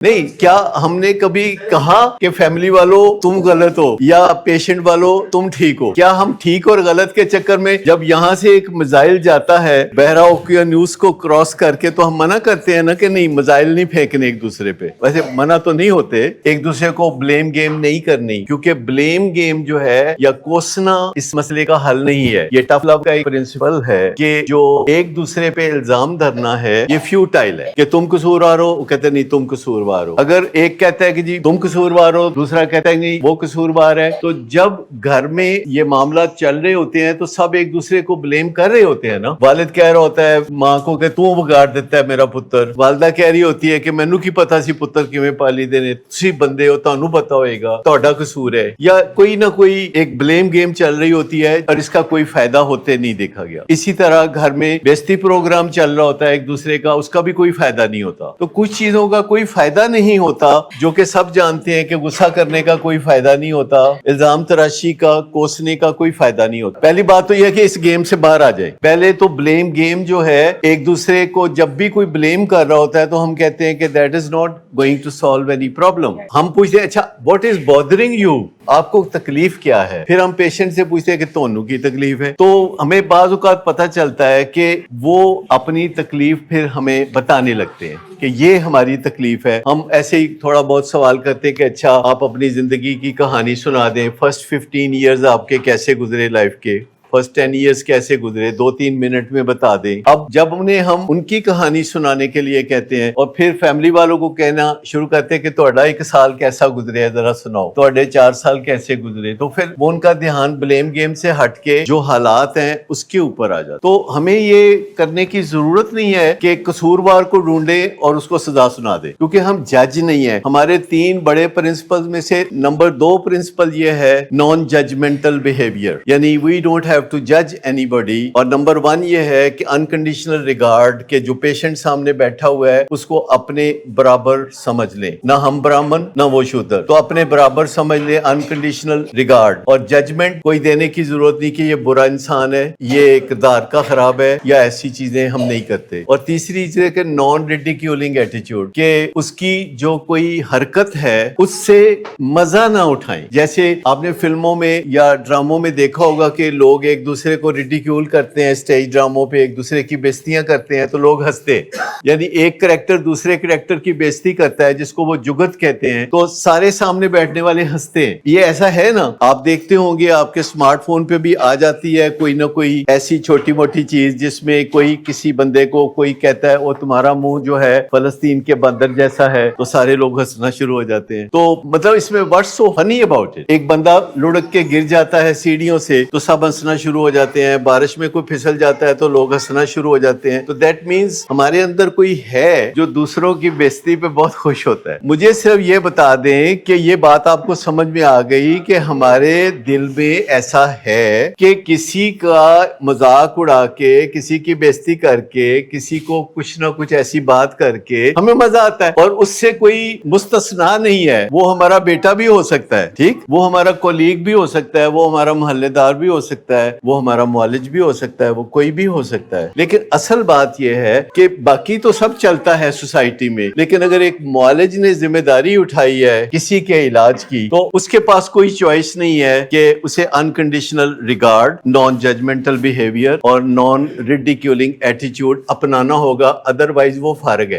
نہیں، کیا ہم نے کبھی کہا کہ فیملی والوں تم غلط ہو یا پیشنٹ والوں تم ٹھیک ہو؟ کیا ہم ٹھیک اور غلط کے چکر میں جب یہاں سے ایک میزائل جاتا ہے بحرہ اوقیانوس کو کراس کر کے تو ہم منع کرتے ہیں نا کہ نہیں میزائل نہیں پھینکنے ایک دوسرے پہ؟ ویسے منع تو نہیں ہوتے، ایک دوسرے کو بلیم گیم نہیں کرنی، کیونکہ بلیم گیم جو ہے یا کوسنا اس مسئلے کا حل نہیں ہے۔ یہ ٹف لو کا ایک پرنسپل ہے کہ جو ایک دوسرے پہ الزام دھرنا ہے یہ فیوٹائل ہے، کہ تم قصوروار ہو، وہ کہتے نہیں تم قصوروار ہو۔ اگر ایک کہتا ہے کہ جی تم قصوروار ہو، دوسرا کہتا ہے نہیں وہ قصوروار ہے، تو جب گھر میں یہ معاملات چل رہے ہوتے ہیں تو سب ایک دوسرے کو بلیم کر رہے ہوتے ہیں نا۔ والد کہہ رہا ہوتا ہے ماں کو کہ تو بگاڑ دیتا ہے میرا پتر، والدہ کہہ رہی ہوتی ہے کہ مینوں کی پتا سی پتر کیویں پالی دینے، تسی بندے ہو تانوں پتا ہوئے گا، تہاڈا قصور ہے، یا کوئی نہ کوئی ایک بلیم گیم چل رہی ہوتی ہے اور اس کا کوئی فائدہ ہوتے نہیں دیکھا گیا۔ اسی طرح گھر میں بےعزتی پروگرام چل رہا ہوتا ہے ایک دوسرے کا، اس کا بھی کوئی فائدہ نہیں ہوتا۔ تو کچھ چیزوں کا کوئی فائدہ نہیں ہوتا جو کہ سب جانتے ہیں کہ غصہ کرنے کا کوئی فائدہ نہیں ہوتا، الزام تراشی کا، کوسنے کا کوئی فائدہ نہیں ہوتا۔ پہلی بات تو یہ ہے کہ اس گیم سے باہر آ جائے۔ پہلے تو بلیم گیم جو ہے، ایک دوسرے کو جب بھی کوئی بلیم کر رہا ہوتا ہے تو ہم کہتے ہیں کہ that is not going to solve any problem. ہم پوچھتے ہیں اچھا واٹ از بادرنگ یو، آپ کو تکلیف کیا ہے؟ پھر ہم پیشنٹ سے پوچھتے ہیں کہ تونوں کی تکلیف ہے۔ تو ہمیں بعض اوقات پتہ چلتا ہے کہ وہ اپنی تکلیف پھر ہمیں بتانے لگتے ہیں کہ یہ ہماری تکلیف ہے۔ ہم ایسے ہی تھوڑا بہت سوال کرتے ہیں کہ اچھا آپ اپنی زندگی کی کہانی سنا دیں، فرسٹ 15 ایئرز آپ کے کیسے گزرے، لائف کے فرسٹ 10 ایئرز کیسے گزرے، 2-3 منٹ میں بتا دیں۔ اب جب انہیں ہم ان کی کہانی سنانے کے لیے کہتے ہیں اور پھر فیملی والوں کو کہنا شروع کرتے ہیں کہ تہاڈا 1 سال کیسا گزرے ہے ذرا سناؤ، تہاڈے 4 سال کیسے گزرے، تو پھر وہ ان کا دھیان بلیم گیم سے ہٹ کے جو حالات ہیں اس کے اوپر آ جاتا۔ تو ہمیں یہ کرنے کی ضرورت نہیں ہے کہ قصوروار کو ڈھونڈے اور اس کو سزا سنا دے، کیونکہ ہم جج نہیں ہیں۔ ہمارے 3 بڑے پرنسپل میں سے نمبر 2 پرنسپل یہ ہے نان ججمنٹل بیہیویئر، یعنی وی ڈونٹ ہیو ٹو جج اینی باڈی، اور نمبر 1 یہ ہے کہ انکنڈیشنل ریگارڈ، کہ جو پیشنٹ سامنے بیٹھا ہوا ہے اس کو اپنے برابر سمجھ لیں، نہ ہم برہمن نہ وہ شودر، تو اپنے برابر سمجھ لیں، انکنڈیشنل ریگارڈ۔ اور ججمنٹ کوئی دینے کی ضرورت نہیں کہ یہ برا انسان ہے، یہ کردار کا خراب ہے، یا ایسی چیزیں ہم نہیں کرتے۔ اور تیسری چیز ہے کہ نان ریڈیکیولنگ ایٹیچیوڈ، کہ اس کی جو کوئی حرکت ہے اس سے مزہ نہ اٹھائیں۔ جیسے آپ نے فلموں میں یا ڈراموں میں دیکھا ہوگا کہ لوگ ایک دوسرے کو ریڈیکیول کرتے ہیں، اسٹیج ڈراموں پہ ایک دوسرے کی بےزتیاں کرتے ہیں تو لوگ ہنستے ہیں، یعنی ایک کریکٹر دوسرے کریکٹر کی بےزتی کرتا ہے جس کو وہ جگت کہتے ہیں تو سارے سامنے بیٹھنے والے ہنستے ہیں۔ یہ ایسا ہے نا، آپ دیکھتے ہوں گے آپ کے اسمارٹ فون پہ بھی آ جاتی ہے کوئی نہ کوئی ایسی چھوٹی موٹی چیز جس میں کوئی کسی بندے کو کوئی کہتا ہے وہ تمہارا منہ جو ہے فلسطین کے بندر جیسا ہے، تو سارے لوگ ہنسنا شروع ہو جاتے ہیں۔ تو مطلب اس میں واٹس سو فنی اباؤٹ اٹ؟ ایک بندہ لڑک کے گر جاتا ہے سیڑھیوں سے تو سب ہنسنا شروع ہو جاتے ہیں، بارش میں کوئی پھسل جاتا ہے تو لوگ ہنسنا شروع ہو جاتے ہیں۔ تو دیٹ مینز ہمارے اندر کوئی ہے جو دوسروں کی بےزتی پہ بہت خوش ہوتا ہے۔ مجھے صرف یہ بتا دیں کہ یہ بات آپ کو سمجھ میں آ گئی کہ ہمارے دل میں ایسا ہے کہ کسی کا مذاق اڑا کے، کسی کی بےزتی کر کے، کسی کو کچھ نہ کچھ ایسی بات کر کے ہمیں مزہ آتا ہے، اور اس سے کوئی مستثنا نہیں ہے۔ وہ ہمارا بیٹا بھی ہو سکتا ہے، ٹھیک، وہ ہمارا کولیگ بھی ہو سکتا ہے، وہ ہمارا محلے دار بھی ہو سکتا ہے، وہ ہمارا معالج بھی ہو سکتا ہے، وہ کوئی بھی ہو سکتا ہے۔ لیکن اصل بات یہ ہے کہ باقی تو سب چلتا ہے سوسائٹی میں، لیکن اگر ایک معالج نے ذمہ داری اٹھائی ہے کسی کے علاج کی تو اس کے پاس کوئی چوائس نہیں ہے کہ اسے unconditional regard, non judgmental behaviour اور نان ریڈیکیولنگ ایٹیچیوڈ اپنانا ہوگا، ادروائز وہ فارغ ہے۔